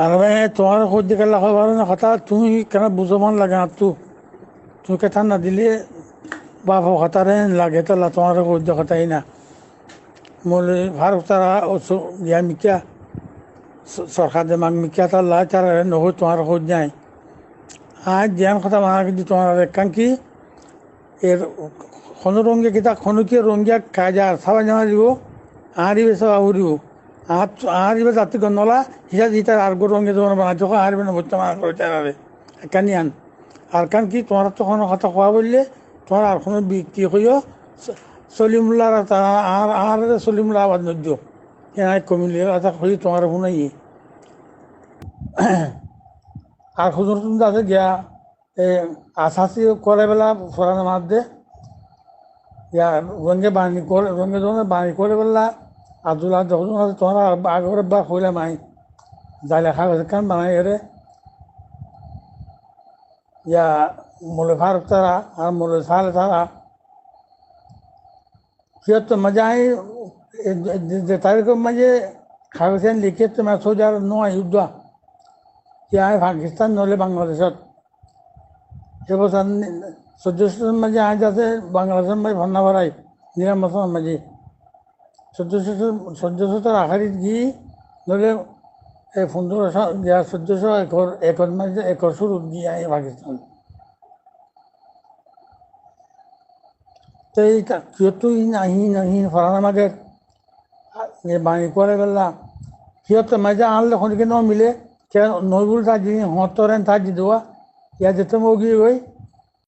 আর ভাই তোমার খোঁজ দিকে লাগাতে পারো না কথা তুমি কেন বুঝো মান লাগে না তুমি কেথা না দিলে বাপ কথারে লাগে তো তোমার খোঁজ দিয়ে কথাই না মূল ভারত তারা ইয়া মিকা সরকার দে মাগ মিকা তার লাই তারা নহো তোমার খোঁজ নাই আজ জ্ঞান কথা মানা কিন্তু তোমার কারণ কি এর কোনো রঙে কিতা খনুকে রঙিয়া কাজা সাবা জামা দিব আরিবে সব উড়িব আরিবে জাতি গন্নলা হিসা দিতার আর গো রঙে তোমার বানা যখন আরিবে না বলতে মানা করে তারারে কানি আন আর কান কি তোমার তো কোনো কথা কোয়া বললে তোমার আর কোনো বিক্রি হইও সলিমুল্লাহ আর আর সলিমুল্লাহ আবাদ নদ্য এনাই কমিলে আচ্ছা হই তোমার শুনাই আর হুজুর তুমি আছে গিয়া আসাসি করে বেলা ফোরানো মার দে ইয়া রঙে ধরনের বাণী করে বেলা আব্দুল্লাহ যখন তোমার আগর বা হইলে মাই যাই লেখা গেছে কান বানাই এরে ইয়া মূলে ভারত তারা আর মূলে সালে তারা সিহঁত মজাই যে তারিখের মাঝে কাগজেন লিখে তোমার সোজার নয় যুদ্ধ ইয়া পাকিস্তান নহলে বাংলাদেশত এবছর 1400 মাঝে আজ আছে বাংলাদেশের মাঝে ভন্না ভরাই 99 মাঝে 1400 আখারিত গিয়ে নহলে এই 1500 1400 একর মাঝে একর শুরু গিয়ে পাকিস্তান তো এই সিহঁতো নাহি ফরানা মাঝে বাণী করে বেলা সিহঁত মাঝে আনলে খনিকে ন মিলে নইবুল তার যিনি হতরেন তার দি দেওয়া ইয়া যেতে মগি ওই